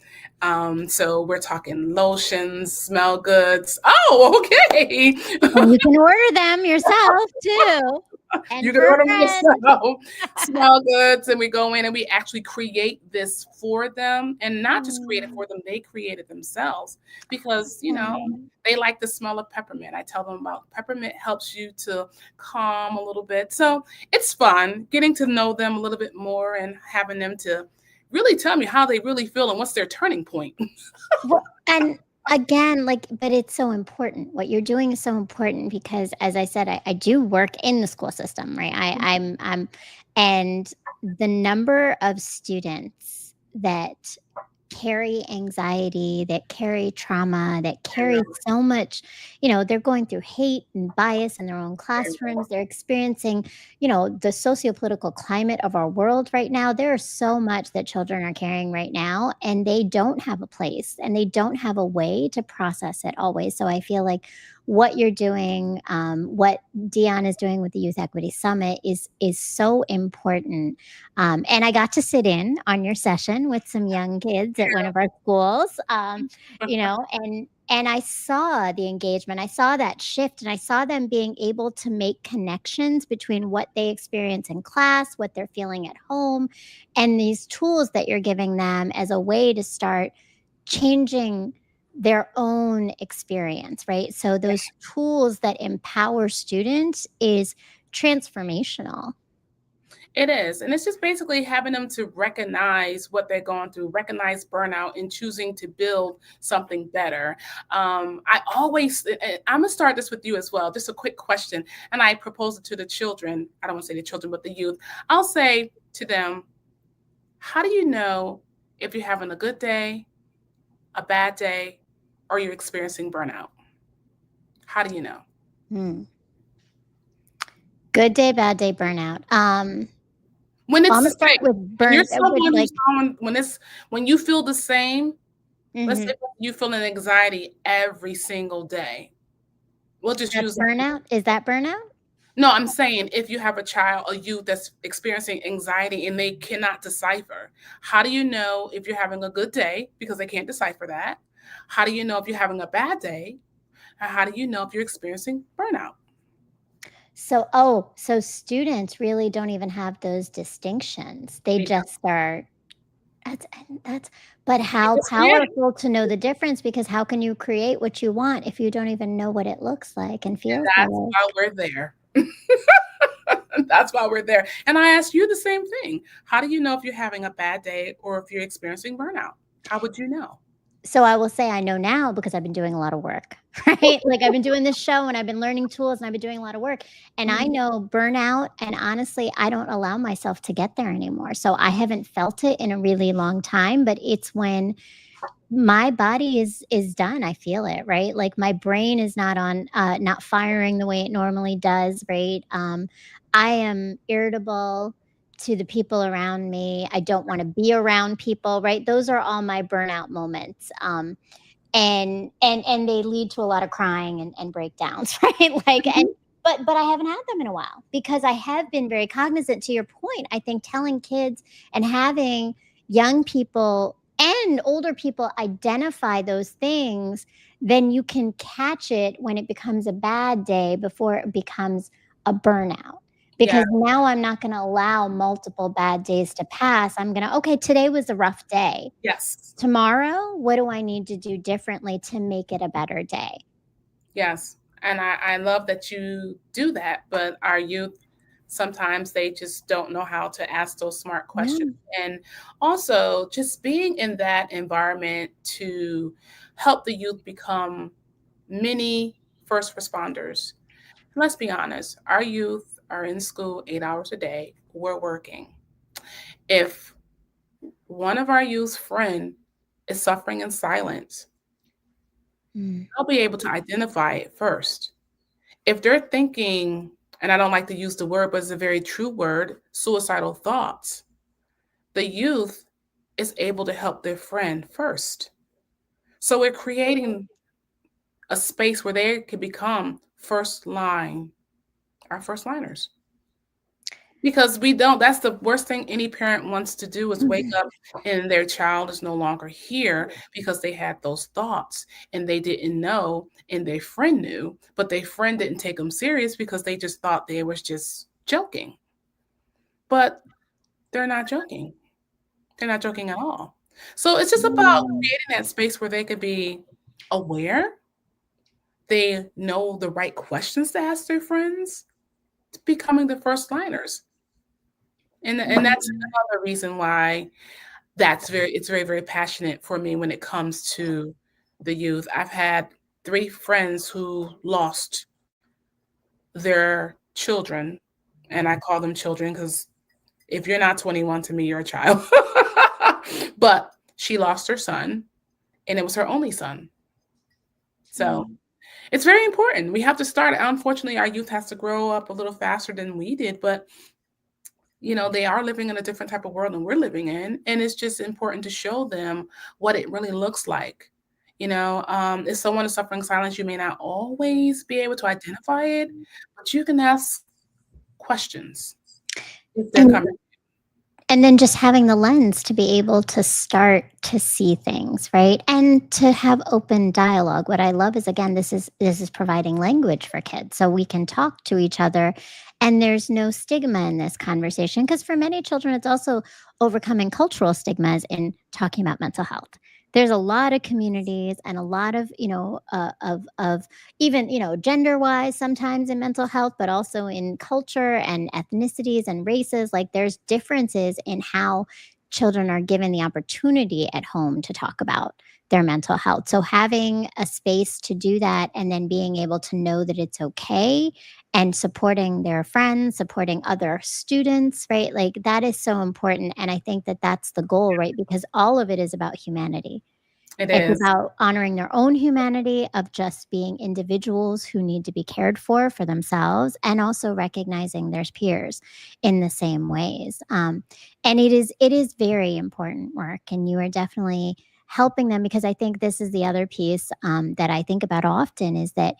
S2: So we're talking lotions, smell goods. Oh, okay.
S1: And you can order them yourself too,
S2: You
S1: and
S2: can
S1: for a
S2: order them
S1: friend.
S2: yourself. Smell goods, and we go in and we actually create this for them, and not just create it
S1: Mm.
S2: for them, they create it themselves because,
S1: Mm.
S2: they like the smell of peppermint. I tell them about peppermint helps you to calm a little bit. So it's fun getting to know them a little bit more and having them to really tell me how they really feel and what's their turning point.
S1: Well, and again, like, but it's so important. What you're doing is so important because, as I said, I do work in the school system, right? And the number of students that carry anxiety, that carry trauma, that carry so much, they're going through hate and bias in their own classrooms. They're experiencing, the socio-political climate of our world right now. There is so much that children are carrying right now, and they don't have a place and they don't have a way to process it always. So I feel like what you're doing, what Dion is doing with the Youth Equity Summit is so important. And I got to sit in on your session with some young kids at one of our schools, and I saw the engagement. I saw that shift, and I saw them being able to make connections between what they experience in class, what they're feeling at home, and these tools that you're giving them as a way to start changing their own experience, right? So those tools that empower students is transformational.
S2: It is. And it's just basically having them to recognize what they're going through, recognize burnout, and choosing to build something better. I'm going to start this with you as well. Just a quick question. And I propose it to the children. I don't want to say the children, but the youth. I'll say to them, how do you know if you're having a good day, a bad day, or you're experiencing burnout? How do you know?
S1: Hmm. Good day, bad day, burnout.
S2: When
S1: Well,
S2: it's the
S1: Imma start
S2: same.
S1: with
S2: When you're
S1: with,
S2: someone
S1: like.
S2: who's going, when you feel the same, let's say
S1: Mhm.
S2: you feel an anxiety every single day. We'll just
S1: That's
S2: use that.
S1: burnout? Is that burnout?
S2: No, I'm saying if you have a child, a youth that's experiencing anxiety and they cannot decipher, how do you know if you're having a good day because they can't decipher that? How do you know if you're having a bad day? And how do you know if you're experiencing burnout?
S1: So students really don't even have those distinctions. They
S2: They don't.
S1: just are. That's but
S2: They
S1: how
S2: just create it.
S1: powerful to know the difference, because how can you create what you want if you don't even know what it looks like and
S2: And
S1: feels
S2: that's
S1: like?
S2: why we're there. That's why we're there. And I ask you the same thing. How do you know if you're having a bad day or if you're experiencing burnout? How would you know?
S1: So I will say I know now because I've been doing a lot of work, right? Like, I've been doing this show and I've been learning tools and I've been doing a lot of work, and I
S2: Mhm.
S1: know burnout, and honestly, I don't allow myself to get there anymore. So I haven't felt it in a really long time, but it's when my body is done. I feel it, right? Like, my brain is not firing the way it normally does, right? I am irritable to the people around me. I don't want to be around people, right? Those are all my burnout moments. And they lead to a lot of crying and breakdowns, right? Like, and
S2: Mhm.
S1: but I haven't had them in a while because I have been very cognizant. To your point, I think telling kids and having young people and older people identify those things, then you can catch it when it becomes a bad day before it becomes a burnout.
S2: Yeah.
S1: Because now I'm not going to allow multiple bad days to pass. I'm going to, okay, today was a rough day.
S2: Yes.
S1: Tomorrow, what do I need to do differently to make it a better day?
S2: Yes. And I love that you do that, but our youth sometimes they just don't know how to ask those smart questions.
S1: No.
S2: And also just being in that environment to help the youth become mini first responders. Let's be honest, our youth are in school 8 hours a day. We're working. If one of our youth friend is suffering in silence,
S1: Mm.
S2: I'll be able to identify it first. If they're thinking, and I don't like to use the word, but it's a very true word, suicidal thoughts, the youth is able to help their friend first. So we're creating a space where they could become first line, our first liners. Because we don't, that's the worst thing any parent wants to do is wake up and their child is no longer here because they had those thoughts and they didn't know and their friend knew, but their friend didn't take them serious because they just thought they was just joking. But they're not joking. They're not joking at all. So it's just about
S1: Mm.
S2: creating that space where they could be aware, they know the right questions to ask their friends, becoming the first liners. And that's
S1: Mm.
S2: another reason why it's very, very passionate for me when it comes to the youth. I've had 3 friends who lost their children, and I call them children because if you're not 21 to me, you're a child. But she lost her son, and it was her only son. So
S1: Mm.
S2: it's very important. We have to start. Unfortunately, our youth has to grow up a little faster than we did, but they are living in a different type of world than we're living in, and it's just important to show them what it really looks like. If someone is suffering silence, you may not always be able to identify it, but you can ask questions if they're
S1: And
S2: coming.
S1: and then just having the lens to be able to start to see things, right? And to have open dialogue. What I love is, again, this is providing language for kids so we can talk to each other, and there's no stigma in this conversation, because for many children it's also overcoming cultural stigmas in talking about mental health. There's a lot of communities and a lot of, of even, gender wise sometimes in mental health, but also in culture and ethnicities and races. Like, there's differences in how children are given the opportunity at home to talk about their mental health. So having a space to do that, and then being able to know that it's okay, and supporting their friends, supporting other students, right? Like, that is so important. And I think that that's the goal, right? Because all of it is about humanity.
S2: It
S1: It's
S2: is.
S1: about honoring their own humanity of just being individuals who need to be cared for themselves, and also recognizing their peers in the same ways. And it is very important work, and you are definitely helping them, because I think this is the other piece that I think about often, is that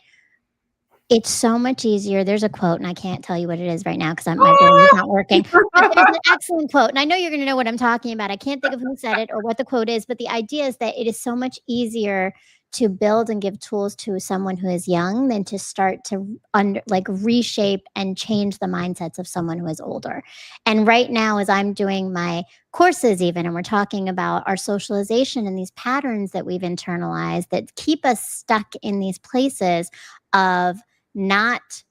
S1: it's so much easier. There's a quote, and I can't tell you what it is right now because my brain is not working, but there's an excellent quote, and I know you're gonna know what I'm talking about. I can't think of who said it or what the quote is, but the idea is that it is so much easier to build and give tools to someone who is young than to start to reshape and change the mindsets of someone who is older. And right now, as I'm doing my courses even, and we're talking about our socialization and these patterns that we've internalized that keep us stuck in these places of not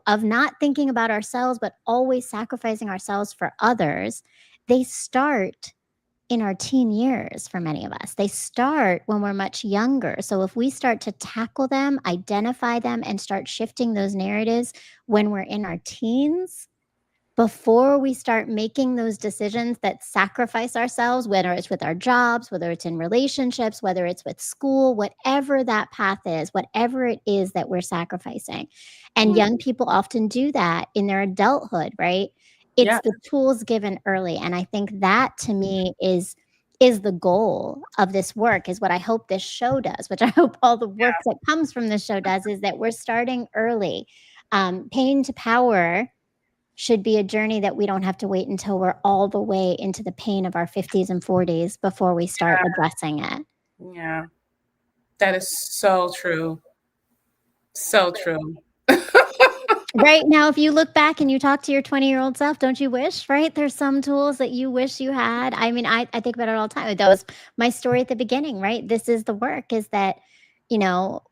S1: of not thinking about ourselves, but always sacrificing ourselves for others, they start in our teen years. For many of us, they start when we're much younger. So if we start to tackle them, identify them, and start shifting those narratives when we're in our teens, before we start making those decisions that sacrifice ourselves, whether it's with our jobs, whether it's in relationships, whether it's with school, whatever that path is, whatever it is that we're sacrificing. And
S2: Mm,
S1: young people often do that in their adulthood, right? It's
S2: yeah,
S1: the tools given early. And I think that, to me, is the goal of this work, is what I hope this show does, which I hope all the work that comes from this show does, is that we're starting early. Pain to Power should be a journey that we don't have to wait until we're all the way into the pain of our 50s and 40s before we start addressing it.
S2: yeah. That is so true. So true.
S1: Right now, if you look back and you talk to your 20-year-old self, don't you wish, right? There's some tools that you wish you had. I mean, I think about it all the time. That was my story at the beginning, right? This is the work, is that, you know,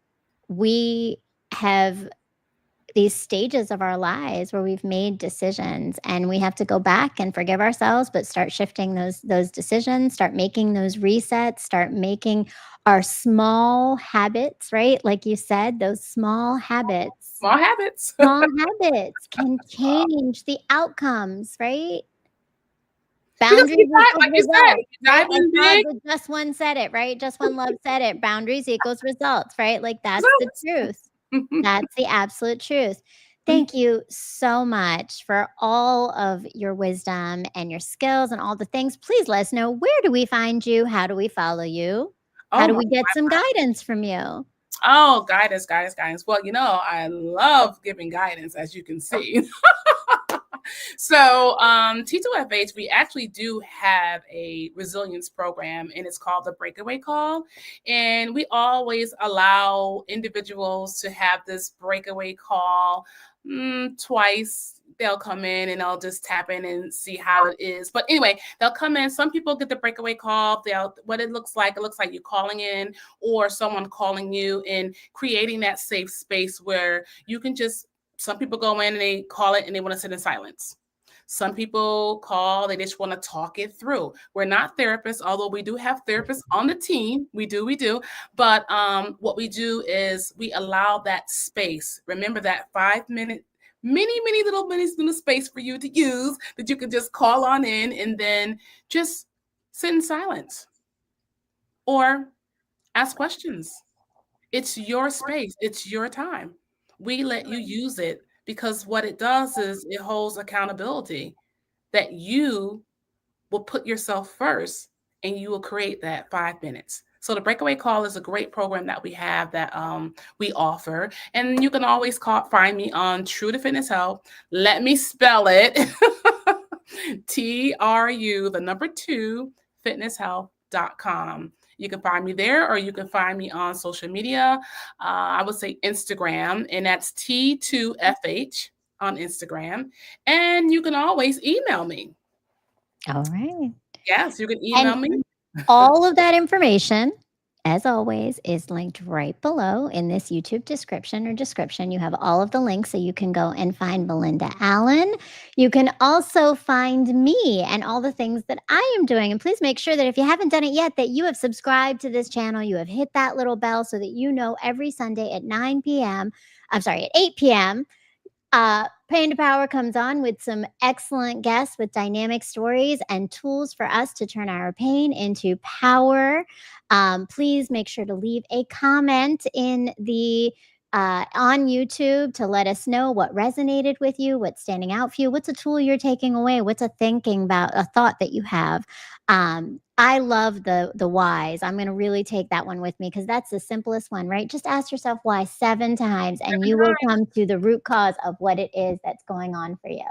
S1: we have these stages of our lives where we've made decisions and we have to go back and forgive ourselves, but start shifting those decisions, start making those resets, start making our small habits, right? Like you said, those
S2: Small habits.
S1: small habits can change the outcomes, right?
S2: Because
S1: Boundaries
S2: you dive,
S1: equals
S2: like you said,
S1: results,
S2: if you
S1: right?
S2: dive
S1: I
S2: in
S1: saw
S2: big,
S1: that Just One said it, right? Just One Love said it. Boundaries equals results, right? Like that's the
S2: results.
S1: truth. That's the absolute truth. Thank you so much for all of your wisdom and your skills and all the things. Please let us know, where do we find you? How do we follow you? How
S2: Oh
S1: do
S2: my,
S1: we get some guidance from you?
S2: oh, guidance, guidance, guidance. Well, I love giving guidance, as you can see. So, T2FH, we actually do have a resilience program, and it's called the Breakaway Call. And we always allow individuals to have this breakaway call twice. They'll come in and they'll just tap in and see how it is. But anyway, they'll come in. Some people get the breakaway call. What it looks like you calling in or someone calling you and creating that safe space where you can just, some people go in and they call it and they want to sit in silence. Some people call, they just want to talk it through. We're not therapists, although we do have therapists on the team. We do. But what we do is we allow that space. Remember that 5 minute, mini little space for you to use that you can just call on in and then just sit in silence or ask questions. It's your space, it's your time. We let you use it because what it does is it holds accountability that you will put yourself first and you will create that 5 minutes. So the breakaway call is a great program that we have that we offer. And you can always find me on True to Fitness Health. Let me spell it. TRU, the number 2, fitnesshealth.com. You can find me there, or you can find me on social media. I would say Instagram, and that's T2FH on Instagram. And you can always email me.
S1: All right.
S2: Yes, you can email
S1: And
S2: me.
S1: all of that information, as always, is linked right below in this YouTube description. You have all of the links so you can go and find Belinda Allen. You can also find me and all the things that I am doing. And please make sure that if you haven't done it yet, that you have subscribed to this channel. You have hit that little bell so that you know every Sunday at 9 p.m. I'm sorry, at 8 p.m. Pain to Power comes on with some excellent guests with dynamic stories and tools for us to turn our pain into power. Please make sure to leave a comment in the on YouTube to let us know what resonated with you, what's standing out for you, what's a tool you're taking away, what's a thinking about a thought that you have. I love the whys. I'm going to really take that one with me because that's the simplest one, right? Just ask yourself why 7 times and you will come to the root cause of what it is that's going on for you.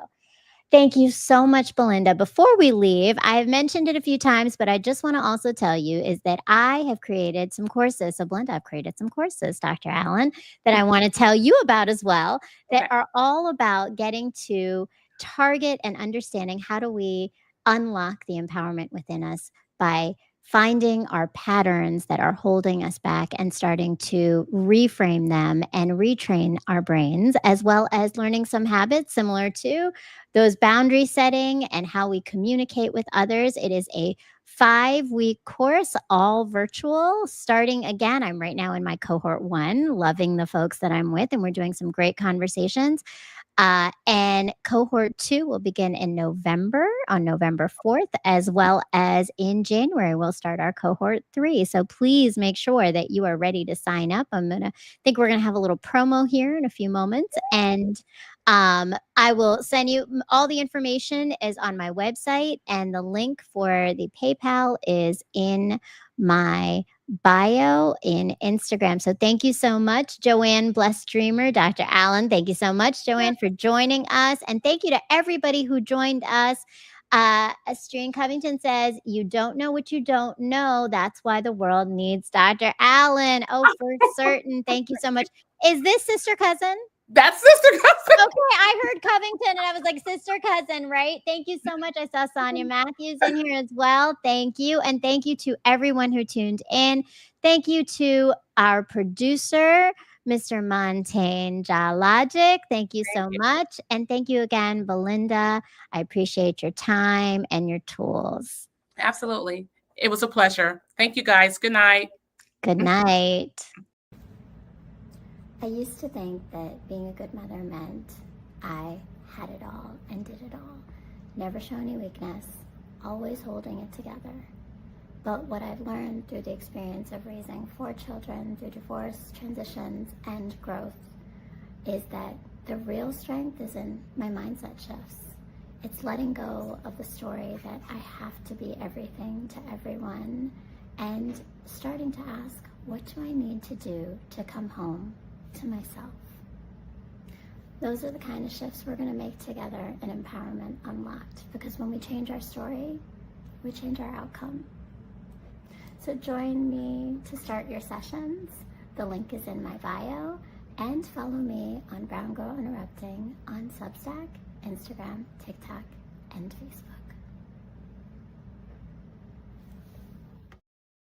S1: Thank you so much, Belinda. Before we leave, I have mentioned it a few times, but I just want to also tell you is that I have created some courses. So, Belinda, I've created some courses, Dr. Allen, that I want to tell you about as well, that
S2: Okay.
S1: are all about getting to target and understanding how do we unlock the empowerment within us by finding our patterns that are holding us back and starting to reframe them and retrain our brains, as well as learning some habits similar to those boundary setting and how we communicate with others. It is a 5-week course, all virtual. Starting again, I'm right now in my cohort 1, loving the folks that I'm with, and we're doing some great conversations. And cohort 2 will begin in November, on November 4th, as well as in January, we'll start our cohort 3. So please make sure that you are ready to sign up. Think we're going to have a little promo here in a few moments. And I will send you all the information is on my website, and the link for the PayPal is in my bio in Instagram. So thank you so much, Joanne Blessed Dreamer, Dr. Allen. Thank you so much, Joanne, for joining us. And thank you to everybody who joined us. Astrine Covington says, "You don't know what you don't know. That's why the world needs Dr. Allen." Oh, for certain. Thank you so much. Is this sister cousin?
S2: That's Sister Cousin.
S1: Okay, I heard Covington and I was like, sister cousin, right? Thank you so much. I saw Sonia Matthews in here as well. Thank you. And thank you to everyone who tuned in. Thank you to our producer, Mr. Montaigne Logic, thank you so much. And thank you again, Belinda. I appreciate your time and your tools.
S2: Absolutely. It was a pleasure. Thank you guys. Good night.
S1: Good night. I used to think that being a good mother meant I had it all and did it all. Never show any weakness, always holding it together. But what I've learned through the experience of raising 4 children through divorce, transitions, and growth is that the real strength is in my mindset shifts. It's letting go of the story that I have to be everything to everyone and starting to ask, what do I need to do to come home to myself? Those are the kind of shifts we're going to make together in Empowerment Unlocked, because when we change our story, we change our outcome. So join me to start your sessions. The link is in my bio, and follow me on Brown Girl Interrupting on Substack, Instagram, TikTok, and Facebook.